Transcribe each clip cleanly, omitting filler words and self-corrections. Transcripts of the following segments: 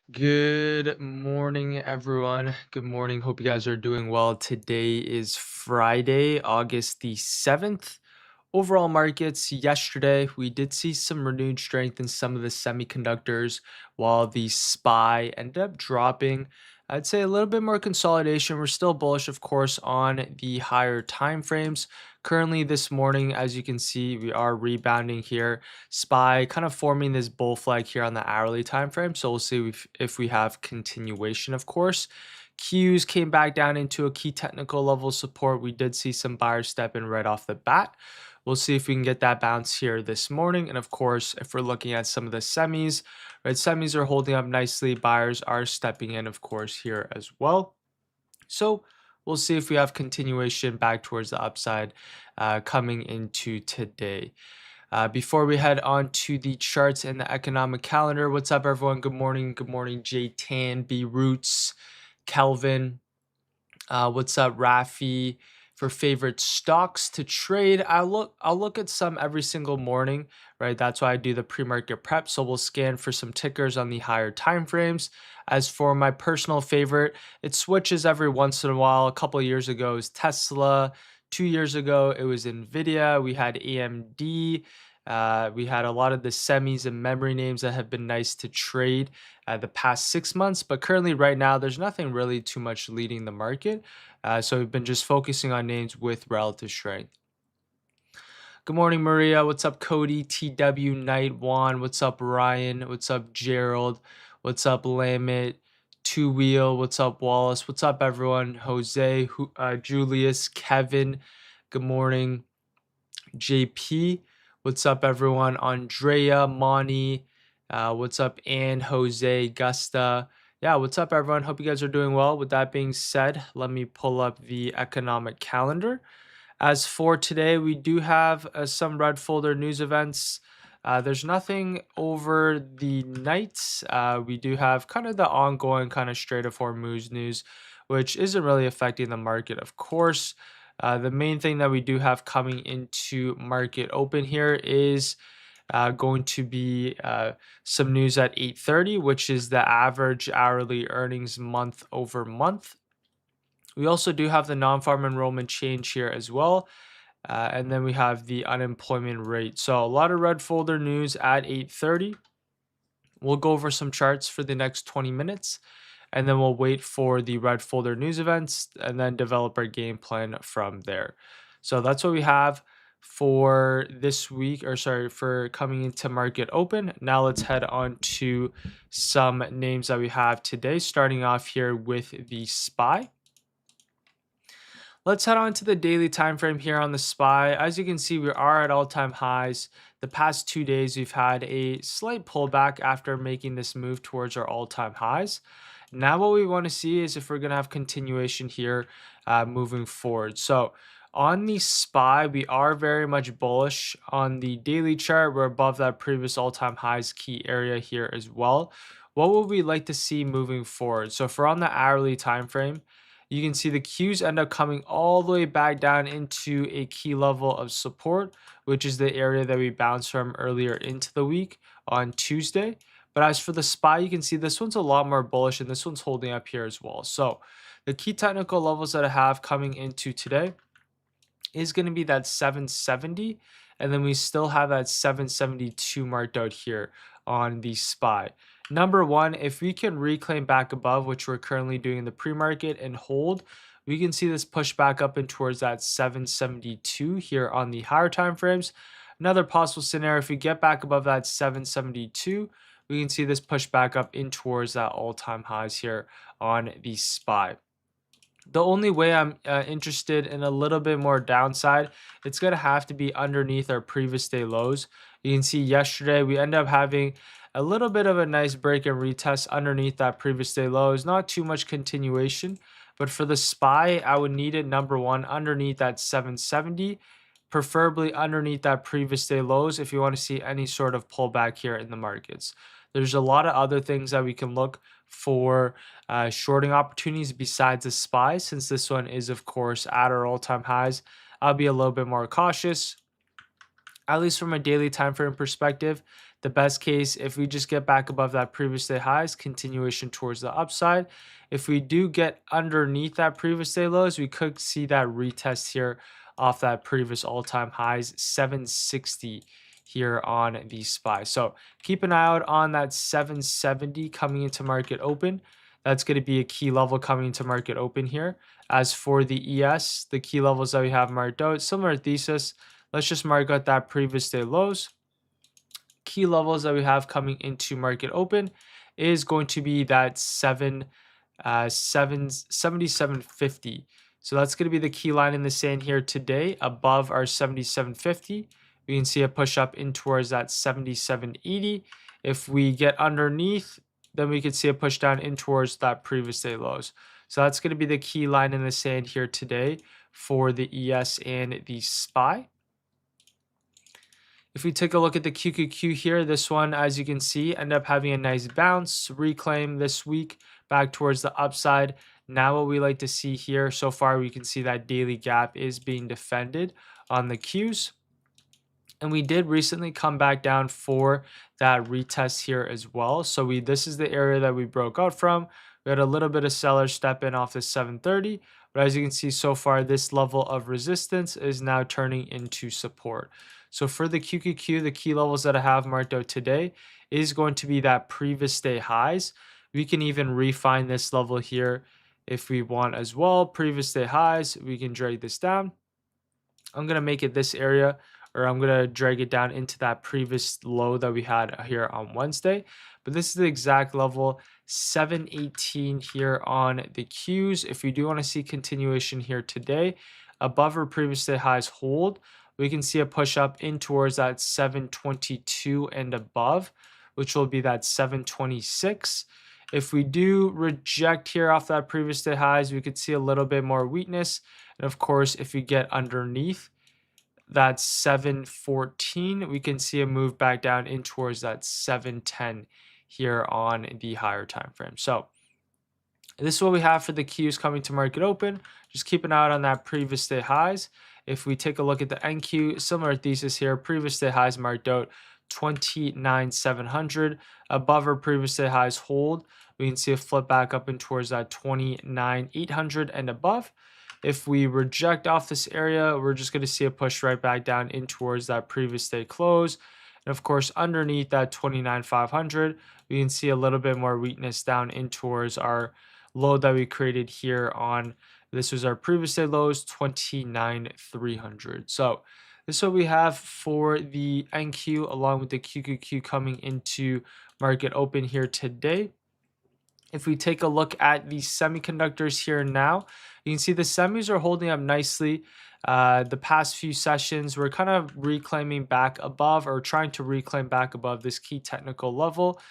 Good morning, everyone. Good morning. Hope you guys are doing well. Today is Friday, August the 7th. Overall markets yesterday, we did see some renewed strength in some of the semiconductors, while the SPY ended up dropping. I'd say a little bit more consolidation. We're still bullish, of course, on the higher time frames. Currently, this morning, as you can see, we are rebounding here. SPY kind of forming this bull flag here on the hourly time frame. So we'll see if we have continuation, of course. Qs came back down into a key technical level support. We did see some buyers step in right off the bat. We'll see if we can get that bounce here this morning. And of course, if we're looking at some of the semis, right, semis are holding up nicely. Buyers are stepping in, of course, here as well. So we'll see if we have continuation back towards the upside coming into today. Before we head on to the charts and the economic calendar, what's up, everyone? Good morning. Good morning, J Tan, B Roots, Kelvin. What's up, Rafi? For favorite stocks to trade, I'll look at some every single morning, right? That's why I do the pre-market prep. So we'll scan for some tickers on the higher time frames. As for my personal favorite, it switches every once in a while. A couple of years ago it was Tesla. 2 years ago it was Nvidia. We had AMD. We had a lot of the semis and memory names that have been nice to trade the past 6 months, but currently right now there's nothing really too much leading the market. So we've been just focusing on names with relative strength. Good morning, Maria. What's up, Cody? TW Knight Juan. What's up, Ryan? What's up, Gerald? What's up, Lamit? Two Wheel. What's up, Wallace? What's up, everyone? Jose, Julius, Kevin. Good morning, JP. What's up, everyone? Andrea, Monty. What's up, Ann, Jose, Gusta? Yeah, what's up, everyone? Hope you guys are doing well. With that being said, let me pull up the economic calendar. As for today, we do have some red folder news events. There's nothing over the night. We do have kind of the ongoing kind of Strait of Hormuz news, which isn't really affecting the market, of course. The main thing that we do have coming into market open here is going to be some news at 8:30, which is the average hourly earnings month over month. We also do have the non-farm enrollment change here as well. And then we have the unemployment rate. So a lot of red folder news at 8:30. We'll go over some charts for the next 20 minutes. And then we'll wait for the red folder news events and then develop our game plan from there. So that's what we have for this week, or sorry, for coming into market open. Now let's head on to some names that we have today, starting off here with the SPY. Let's head on to the daily time frame here on the SPY. As you can see, we are at all-time highs. The past 2 days, we've had a slight pullback after making this move towards our all-time highs. Now what we want to see is if we're going to have continuation here moving forward. So on the SPY, we are very much bullish. On the daily chart, we're above that previous all-time highs key area here as well. What would we like to see moving forward? So if we're on the hourly time frame, you can see the Qs end up coming all the way back down into a key level of support, which is the area that we bounced from earlier into the week on Tuesday. But as for the SPY, you can see this one's a lot more bullish and this one's holding up here as well. So the key technical levels that I have coming into today is going to be that 770. And then we still have that 772 marked out here on the SPY. Number one, if we can reclaim back above, which we're currently doing in the pre-market, and hold, we can see this push back up and towards that 772 here on the higher time frames. Another possible scenario, if we get back above that 772, we can see this push back up in towards that all-time highs here on the SPY. The only way I'm interested in a little bit more downside, it's going to have to be underneath our previous day lows. You can see yesterday we end up having a little bit of a nice break and retest underneath that previous day lows. Not too much continuation, but for the SPY, I would need it, number one, underneath that 770, preferably underneath that previous day lows if you want to see any sort of pullback here in the markets. There's a lot of other things that we can look for shorting opportunities besides the SPY. Since this one is, of course, at our all-time highs, I'll be a little bit more cautious. At least from a daily time frame perspective, the best case, if we just get back above that previous day highs, continuation towards the upside. If we do get underneath that previous day lows, we could see that retest here off that previous all-time highs, 760 here on the SPY. So keep an eye out on that 770 coming into market open. That's going to be a key level coming into market open here. As for the ES, the key levels that we have marked out, similar thesis. Let's just mark out that previous day lows. Key levels that we have coming into market open is going to be that 7750. So that's going to be the key line in the sand here today above our 7750. We can see a push up in towards that 7780. If we get underneath, then we can see a push down in towards that previous day lows. So that's going to be the key line in the sand here today for the ES and the SPY. If we take a look at the QQQ here, this one, as you can see, end up having a nice bounce, reclaim this week back towards the upside. Now what we like to see here, so far we can see that daily gap is being defended on the Qs. And we did recently come back down for that retest here as well. So this is the area that we broke out from. We had a little bit of seller step in off the 730. But as you can see so far, this level of resistance is now turning into support. So for the QQQ, the key levels that I have marked out today is going to be that previous day highs. We can even refine this level here if we want as well. Previous day highs, we can drag this down. I'm going to make it this area, or I'm going to drag it down into that previous low that we had here on Wednesday. But this is the exact level, 718 here on the Qs. If we do want to see continuation here today, above our previous day highs hold, we can see a push up in towards that 722 and above, which will be that 726. If we do reject here off that previous day highs, we could see a little bit more weakness. And of course, if we get underneath that 714, we can see a move back down in towards that 710 here on the higher time frame. So this is what we have for the Qs coming to market open. Just keep an eye out on that previous day highs. If we take a look at the NQ, similar thesis here, previous day highs marked out 29,700. Above our previous day highs hold, we can see a flip back up in towards that 29,800 and above. If we reject off this area, we're just going to see a push right back down in towards that previous day close. And of course, underneath that 29,500, we can see a little bit more weakness down in towards our low that we created here on, this was our previous day lows, 29,300. So this is what we have for the NQ along with the QQQ coming into market open here today. If we take a look at the semiconductors here now, you can see the semis are holding up nicely. The past few sessions, we're kind of reclaiming back above, or trying to reclaim back above this key technical level.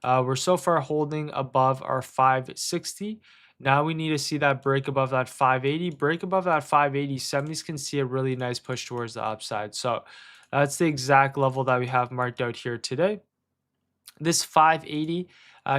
We're so far holding above our 560. Now we need to see that break above that 580. Break above that 580, semis can see a really nice push towards the upside. So that's the exact level that we have marked out here today. This 580,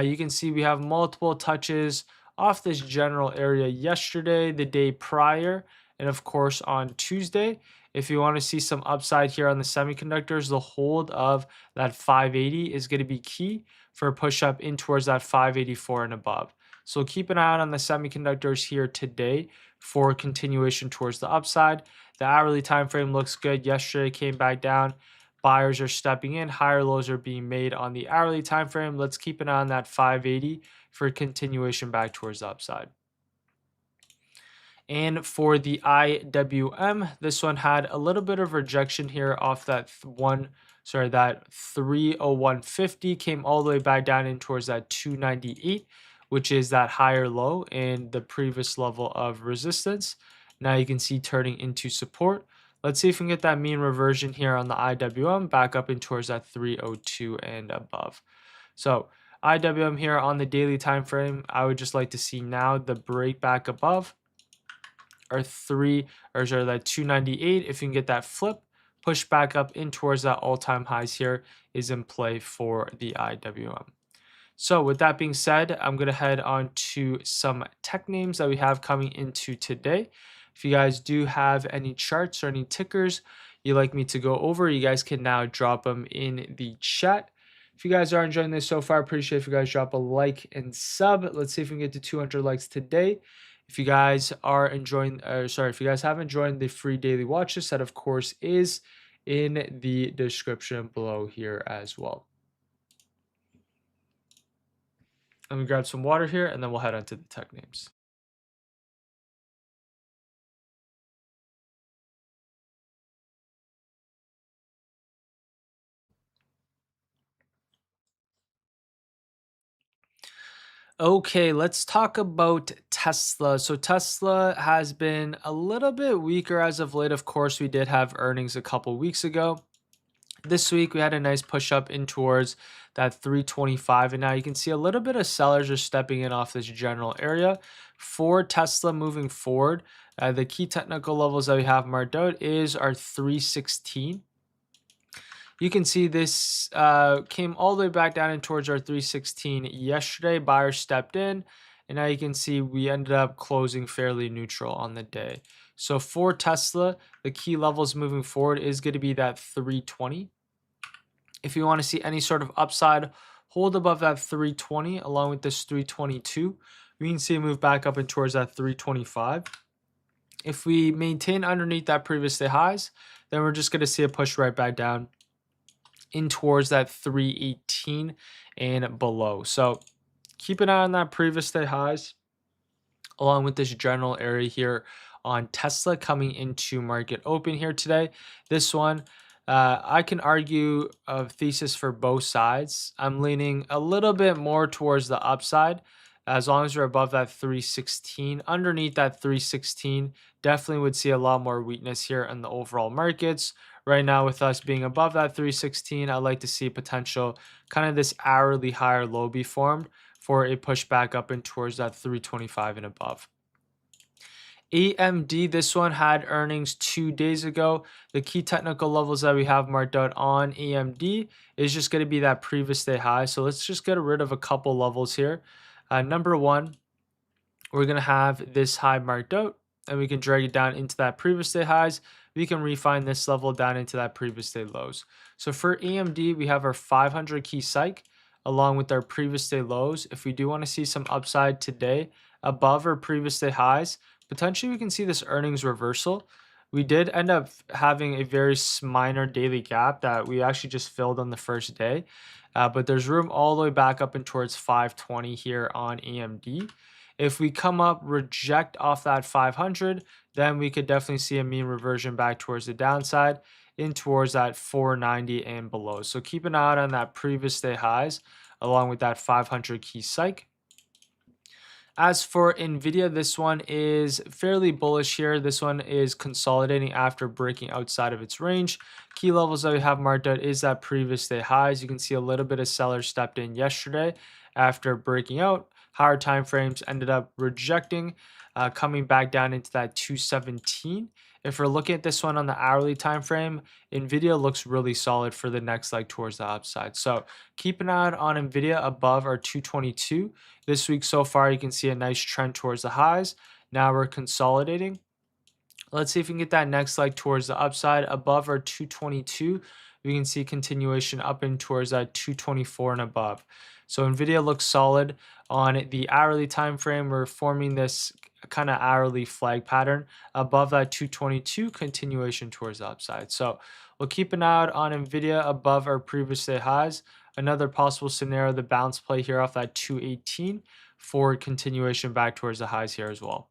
you can see we have multiple touches off this general area yesterday, the day prior, and of course on Tuesday. If you want to see some upside here on the semiconductors, the hold of that 580 is going to be key for a push up in towards that 584 and above. So keep an eye out on the semiconductors here today for continuation towards the upside. The hourly time frame looks good. Yesterday came back down. Buyers are stepping in. Higher lows are being made on the hourly time frame. Let's keep an eye on that 580 for continuation back towards the upside. And for the IWM, this one had a little bit of rejection here off that that 301.50, came all the way back down in towards that 298, which is that higher low and the previous level of resistance. Now you can see turning into support. Let's see if we can get that mean reversion here on the IWM back up in towards that 302 and above. So IWM here on the daily time frame, I would just like to see now the break back above our that 298. If you can get that flip, push back up in towards that all-time highs here is in play for the IWM. So with that being said, I'm going to head on to some tech names that we have coming into today. If you guys do have any charts or any tickers, you'd like me to go over, you guys can now drop them in the chat. If you guys are enjoying this so far, appreciate if you guys drop a like and sub. Let's see if we can get to 200 likes today. If you guys are enjoying, if you guys haven't joined the free daily watch list, that of course is in the description below here as well. Let me grab some water here and then we'll head on to the tech names. Okay, let's talk about Tesla. So Tesla has been a little bit weaker as of late. Of course, we did have earnings a couple weeks ago. This week, we had a nice push up in towards that 325. And now you can see a little bit of sellers are stepping in off this general area. For Tesla moving forward, the key technical levels that we have marked out is our 316. You can see this came all the way back down in towards our 316 yesterday. Buyers stepped in, and now you can see we ended up closing fairly neutral on the day. So for Tesla, the key levels moving forward is going to be that 320. If you want to see any sort of upside, hold above that 320 along with this 322. We can see it move back up and towards that 325. If we maintain underneath that previous day highs, then we're just going to see a push right back down in towards that 318 and below. So keep an eye on that previous day highs along with this general area here on Tesla coming into market open here today. This one, I can argue a thesis for both sides. I'm leaning a little bit more towards the upside as long as we're above that 316. Underneath that 316, definitely would see a lot more weakness here in the overall markets. Right now, with us being above that 316, I'd like to see potential kind of this hourly higher low be formed for a push back up and towards that 325 and above. AMD, this one had earnings 2 days ago. The key technical levels that we have marked out on AMD is just going to be that previous day high. So let's just get rid of a couple levels here. Number one, we're going to have this high marked out, and we can drag it down into that previous day highs. We can refine this level down into that previous day lows. So for AMD, we have our 500 key psych along with our previous day lows. If we do want to see some upside today above our previous day highs, potentially we can see this earnings reversal. We did end up having a very minor daily gap that we actually just filled on the first day. But there's room all the way back up and towards 520 here on AMD. If we come up, reject off that 500, then we could definitely see a mean reversion back towards the downside in towards that 490 and below. So keep an eye out on that previous day highs along with that 500 key psych. As for NVIDIA, this one is fairly bullish here. This one is consolidating after breaking outside of its range. Key levels that we have marked out is that previous day highs. You can see a little bit of sellers stepped in yesterday after breaking out. Higher time frames ended up rejecting, coming back down into that 217. If we're looking at this one on the hourly time frame, NVIDIA looks really solid for the next leg towards the upside. So keep an eye out on NVIDIA above our 222. This week so far, you can see a nice trend towards the highs. Now we're consolidating. Let's see if we can get that next leg towards the upside above our 222. We can see continuation up in towards that 224 and above. So NVIDIA looks solid on the hourly time frame. We're forming this kind of hourly flag pattern above that 222, continuation towards the upside. So we'll keep an eye out on NVIDIA above our previous day highs. Another possible scenario, the bounce play here off that 218 for continuation back towards the highs here as well.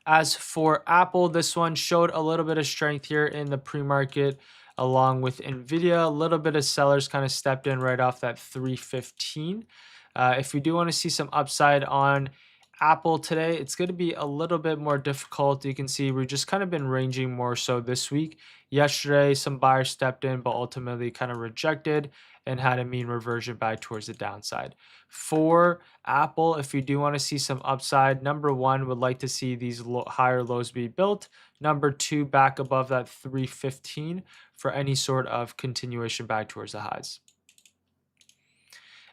As for Apple, this one showed a little bit of strength here in the pre-market along with NVIDIA. A little bit of sellers kind of stepped in right off that 315. If we do want to see some upside on Apple today, it's going to be a little bit more difficult. You can see we've just kind of been ranging more so this week. Yesterday, some buyers stepped in, but ultimately kind of rejected and had a mean reversion back towards the downside. For Apple, if we do want to see some upside, number one, would like to see these higher lows be built. Number two, back above that 315 for any sort of continuation back towards the highs.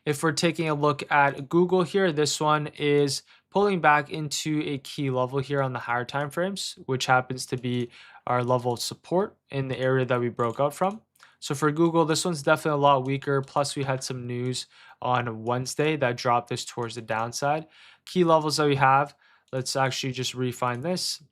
If we're taking a look at Google here, this one is pulling back into a key level here on the higher time frames, which happens to be our level of support in the area that we broke out from. So for Google, this one's definitely a lot weaker. Plus, we had some news on Wednesday that dropped this towards the downside. Key levels that we have, let's actually just refine this.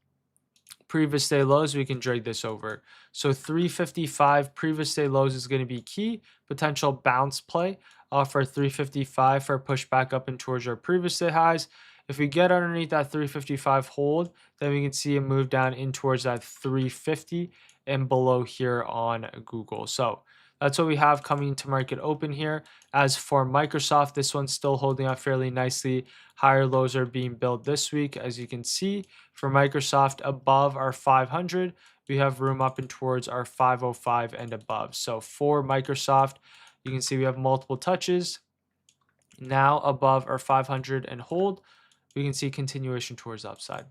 Previous day lows, we can drag this over. So 355 previous day lows is going to be key. Potential bounce play off our 355 for a push back up and towards our previous day highs. If we get underneath that 355 hold, then we can see a move down in towards that 350 and below here on Google. So that's what we have coming to market open here. As for Microsoft, this one's still holding up fairly nicely. Higher lows are being built this week, as you can see. For Microsoft, above our 500, we have room up and towards our 505 and above. So for Microsoft, you can see we have multiple touches now above our 500 and hold. We can see continuation towards upside.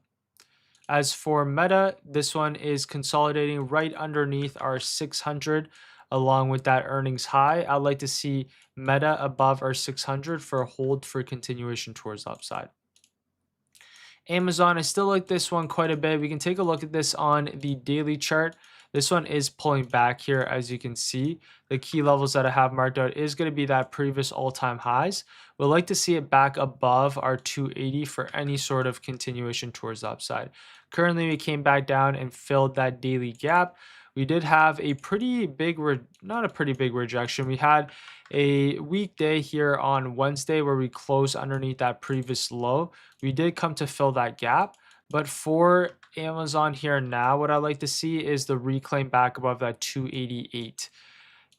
As for Meta, this one is consolidating right underneath our 600 along with that earnings high. I'd like to see Meta above our 600 for a hold for continuation towards upside. Amazon, I still like this one quite a bit. We can take a look at this on the daily chart. This one is pulling back here, as you can see. The key levels that I have marked out is going to be that previous all-time highs. We'd like to see it back above our 280 for any sort of continuation towards the upside. Currently, we came back down and filled that daily gap. We did have a pretty big, not a pretty big rejection. We had a weekday here on Wednesday where we closed underneath that previous low. We did come to fill that gap. But for Amazon here now, what I like to see is the reclaim back above that 288.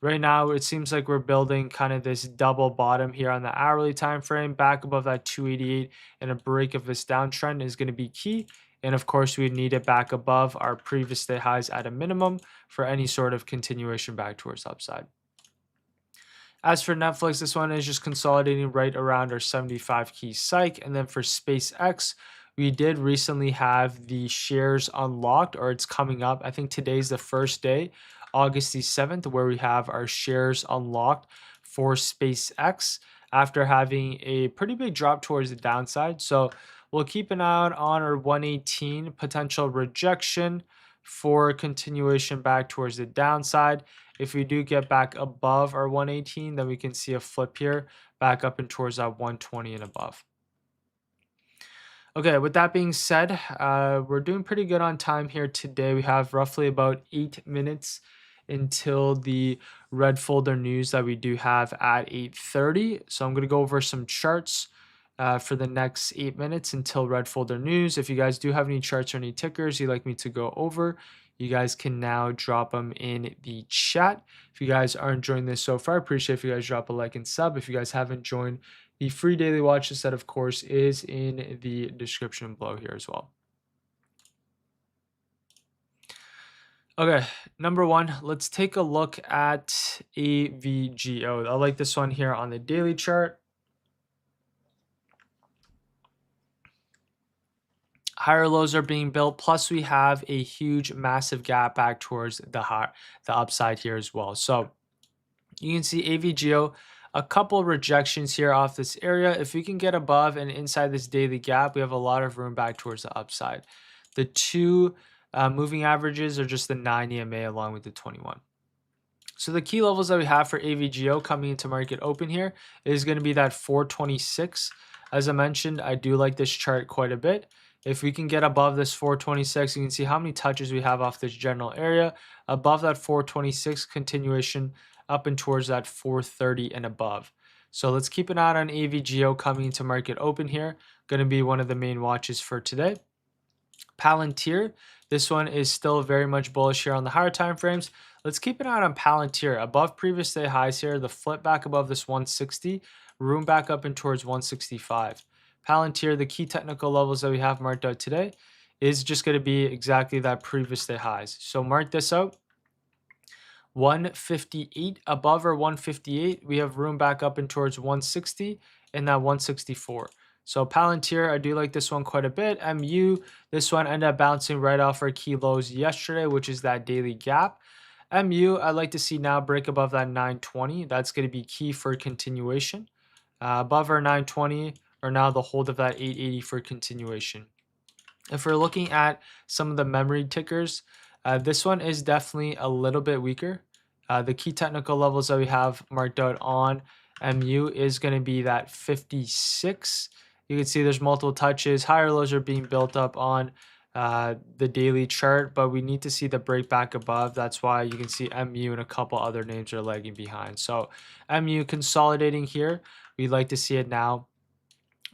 Right now, it seems like we're building kind of this double bottom here on the hourly time frame. Back above that 288 and a break of this downtrend is going to be key. And of course, we need it back above our previous day highs at a minimum for any sort of continuation back towards upside. As for Netflix, this one is just consolidating right around our 75 key psych. And then for SpaceX, we did recently have the shares unlocked, or it's coming up. I think today's the first day, August the 7th, where we have our shares unlocked for SpaceX after having a pretty big drop towards the downside. So we'll keep an eye out on our 118 potential rejection for continuation back towards the downside. If we do get back above our 118, then we can see a flip here back up and towards that 120 and above. Okay, with that being said, we're doing pretty good on time here today. We have roughly about 8 minutes until the red folder news that we do have at 8:30. So I'm going to go over some charts for the next 8 minutes until red folder news. If you guys do have any charts or any tickers you'd like me to go over, you guys can now drop them in the chat. If you guys are enjoying this so far, I appreciate if you guys drop a like and sub. If you guys haven't joined the free daily watch list, that of course is in the description below here as well. Okay, number one, let's take a look at AVGO. I like this one here on the daily chart. Higher lows are being built, plus we have a huge, massive gap back towards the upside here as well. So you can see AVGO, a couple rejections here off this area. If we can get above and inside this daily gap, we have a lot of room back towards the upside. The two moving averages are just the 9 EMA along with the 21. So the key levels that we have for AVGO coming into market open here is going to be that 426. As I mentioned, I do like this chart quite a bit. If we can get above this 426, you can see how many touches we have off this general area. Above that 426, continuation up and towards that 430 and above. So let's keep an eye on AVGO coming into market open here. Going to be one of the main watches for today. Palantir, this one is still very much bullish here on the higher time frames. Let's keep an eye on Palantir above previous day highs here. The flip back above this 160, room back up and towards 165. Palantir, the key technical levels that we have marked out today is just going to be exactly that previous day highs. So mark this out. 158 above or 158, we have room back up and towards 160 and that 164. So Palantir, I do like this one quite a bit. MU, this one ended up bouncing right off our key lows yesterday, which is that daily gap. MU, I'd like to see now break above that 920. That's going to be key for continuation. Above our 920, or now the hold of that 880 for continuation. If we're looking at some of the memory tickers, this one is definitely a little bit weaker. The key technical levels that we have marked out on MU is going to be that 56. You can see there's multiple touches. Higher lows are being built up on the daily chart, but we need to see the break back above. That's why you can see MU and a couple other names are lagging behind. So MU consolidating here. We'd like to see it now.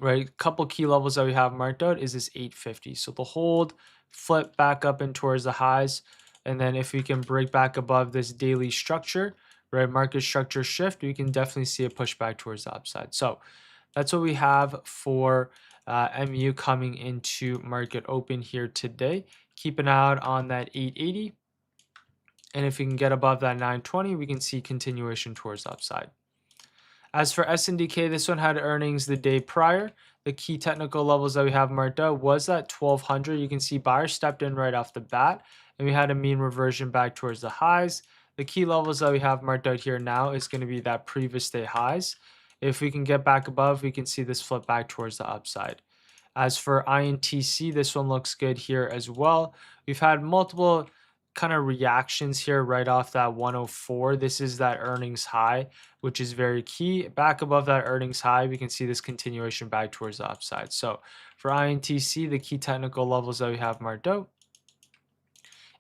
Right, couple key levels that we have marked out is this 850. So the hold, flip back up and towards the highs, and then if we can break back above this daily structure, right, market structure shift, we can definitely see a push back towards the upside. So that's what we have for MU coming into market open here today. Keep an eye out on that 880, and if we can get above that 920, we can see continuation towards the upside. As for SNDK, this one had earnings the day prior. The key technical levels that we have marked out was at 1200. You can see buyers stepped in right off the bat, and we had a mean reversion back towards the highs. The key levels that we have marked out here now is going to be that previous day highs. If we can get back above, we can see this flip back towards the upside. As for INTC, this one looks good here as well. We've had multiple kind of reactions here right off that 104. This is that earnings high, which is very key. Back above that earnings high, we can see this continuation back towards the upside. So for INTC, the key technical levels that we have marked out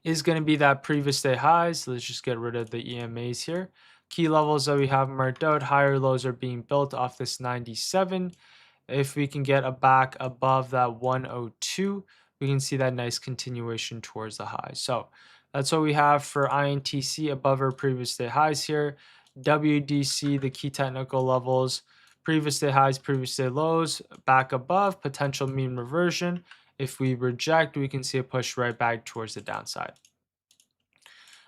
is going to be that previous day highs. Let's just get rid of the EMAs here. Key levels that we have marked out, higher lows are being built off this 97. If we can get a back above that 102, we can see that nice continuation towards the high. So that's what we have for INTC above our previous day highs here. WDC, the key technical levels, previous day highs, previous day lows, back above, potential mean reversion. If we reject, we can see a push right back towards the downside.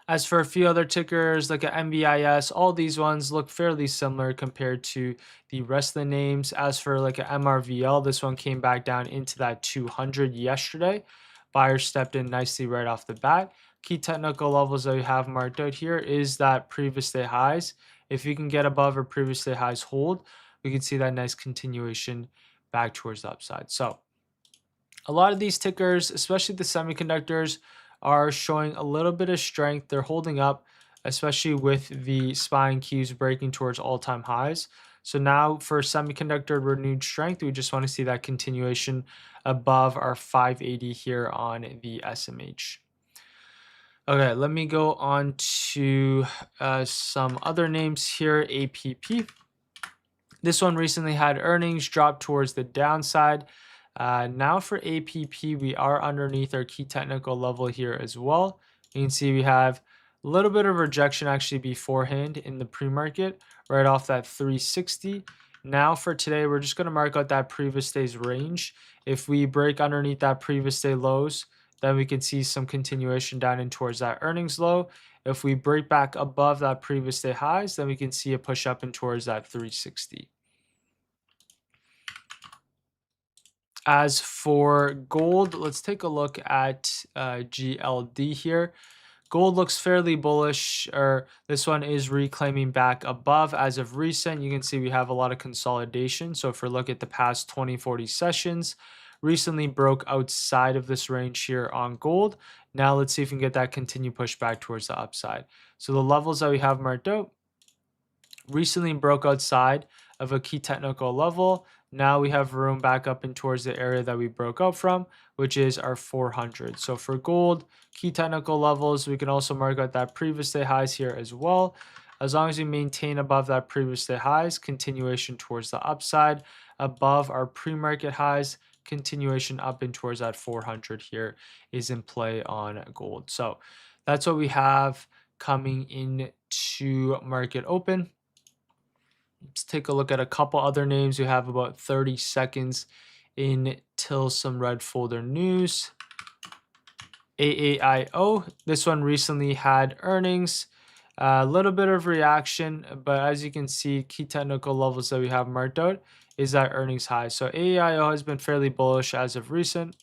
As for a few other tickers like a MBIS, all these ones look fairly similar compared to the rest of the names. As for like a MRVL, this one came back down into that 200 yesterday. Buyers stepped in nicely right off the bat. Key technical levels that we have marked out here is that previous day highs. If you can get above or previous day highs hold, we can see that nice continuation back towards the upside. So a lot of these tickers, especially the semiconductors, are showing a little bit of strength. They're holding up, especially with the SPY and Qs breaking towards all-time highs. So now for semiconductor renewed strength, we just want to see that continuation above our 580 here on the SMH. Okay, let me go on to some other names here. APP. This one recently had earnings drop towards the downside. Now for APP, we are underneath our key technical level here as well. You can see we have a little bit of rejection actually beforehand in the pre-market, right off that 360. Now for today, we're just going to mark out that previous day's range. If we break underneath that previous day lows, then we can see some continuation down in towards that earnings low. If we break back above that previous day highs, then we can see a push up in towards that 360. As for gold, let's take a look at GLD here. Gold looks fairly bullish, or this one is reclaiming back above as of recent. You can see we have a lot of consolidation. So if we look at the past 20-40 sessions, recently broke outside of this range here on gold. Now let's see if we can get that continued push back towards the upside. So the levels that we have marked out recently broke outside of a key technical level. Now we have room back up in towards the area that we broke out from, which is our 400. So for gold, key technical levels, we can also mark out that previous day highs here as well. As long as we maintain above that previous day highs, continuation towards the upside, above our pre-market highs, continuation up in towards that 400 here is in play on gold. So that's what we have coming into market open. Let's take a look at a couple other names. We have about 30 seconds until some red folder news. AAIO, this one recently had earnings, a little bit of reaction, but as you can see, key technical levels that we have marked out is that earnings high. So AAIO has been fairly bullish as of recent.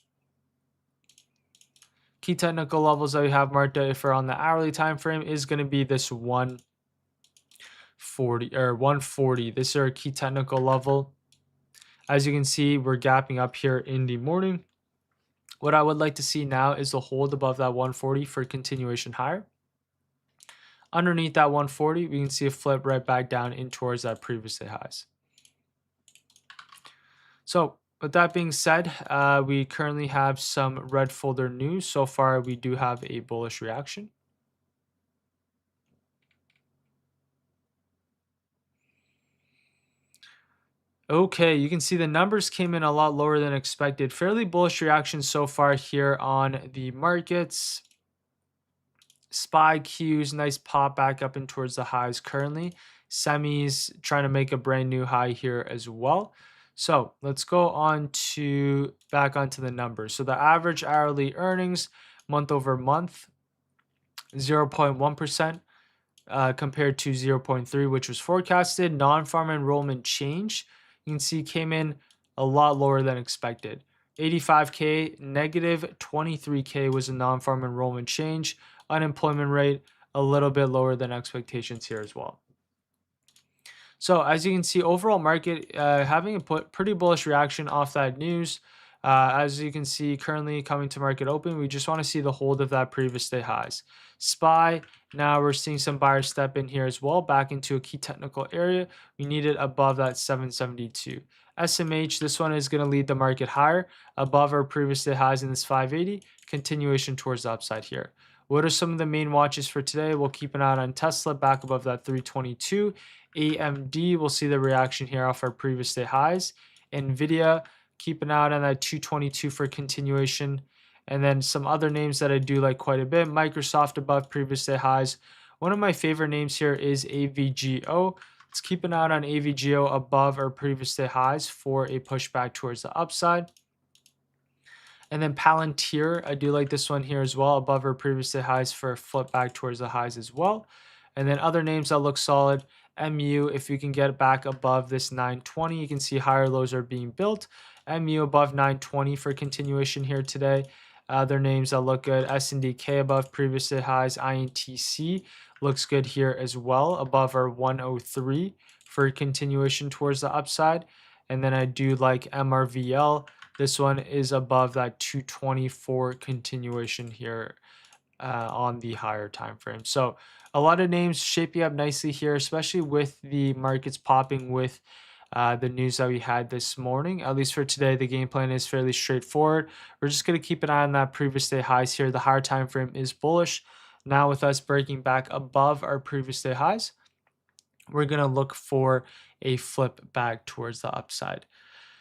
Key technical levels that we have marked out if we're on the hourly time frame is going to be this 140. This is our key technical level. As you can see, we're gapping up here in the morning. What I would like to see now is the hold above that 140 for continuation higher. Underneath that 140, we can see a flip right back down in towards that previous day highs. So with that being said, we currently have some red folder news. So far, we do have a bullish reaction. Okay, you can see the numbers came in a lot lower than expected. Fairly bullish reaction so far here on the markets. SPY Qs, nice pop back up in towards the highs currently. Semis trying to make a brand new high here as well. So let's go on to back onto the numbers. So the average hourly earnings month over month, 0.1%. Compared to 0.3, which was forecasted. Non-farm enrollment change, you can see came in a lot lower than expected. 85K, negative 23K was a non-farm enrollment change. Unemployment rate, a little bit lower than expectations here as well. So as you can see, overall market having a pretty bullish reaction off that news. As you can see, currently coming to market open, we just want to see the hold of that previous day highs. SPY, now we're seeing some buyers step in here as well, back into a key technical area. We need it above that 772. SMH, this one is going to lead the market higher, above our previous day highs in this 580, continuation towards the upside here. What are some of the main watches for today? We'll keep an eye on Tesla back above that 322. AMD, we'll see the reaction here off our previous day highs. NVIDIA, keep an eye on that 222 for continuation. And then some other names that I do like quite a bit. Microsoft above previous day highs. One of my favorite names here is AVGO. Let's keep an eye on AVGO above our previous day highs for a pushback towards the upside. And then Palantir, I do like this one here as well, above our previous day highs for a flip back towards the highs as well. And then other names that look solid, MU, if you can get back above this 920, you can see higher lows are being built. MU above 920 for continuation here today. Other names that look good, SNDK above previous day highs. INTC looks good here as well, above our 103 for continuation towards the upside. And then I do like MRVL. This one is above that 224 continuation here on the higher time frame. So a lot of names shaping up nicely here, especially with the markets popping with the news that we had this morning. At least for today, the game plan is fairly straightforward. We're just going to keep an eye on that previous day highs here. The higher time frame is bullish. Now with us breaking back above our previous day highs, we're going to look for a flip back towards the upside.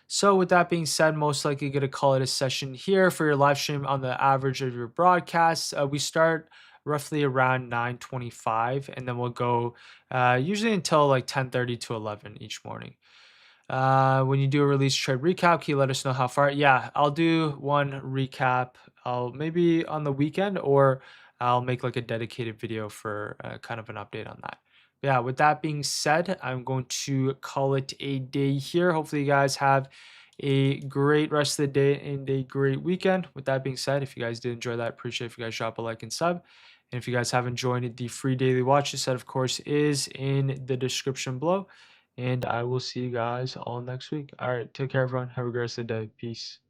So with that being said, most likely going to call it a session here for your live stream on the average of your broadcasts. We start roughly around 9:25, and then we'll go usually until like 10:30 to 11 each morning. When you do a release trade recap, can you let us know how far? Yeah, I'll do one recap. I'll maybe on the weekend, or I'll make like a dedicated video for kind of an update on that. Yeah, with that being said, I'm going to call it a day here. Hopefully you guys have a great rest of the day and a great weekend. With that being said, if you guys did enjoy that, appreciate if you guys drop a like and sub. And if you guys haven't joined the free daily watch, this set of course is in the description below. And I will see you guys all next week. All right, take care everyone. Have a great rest of the day. Peace.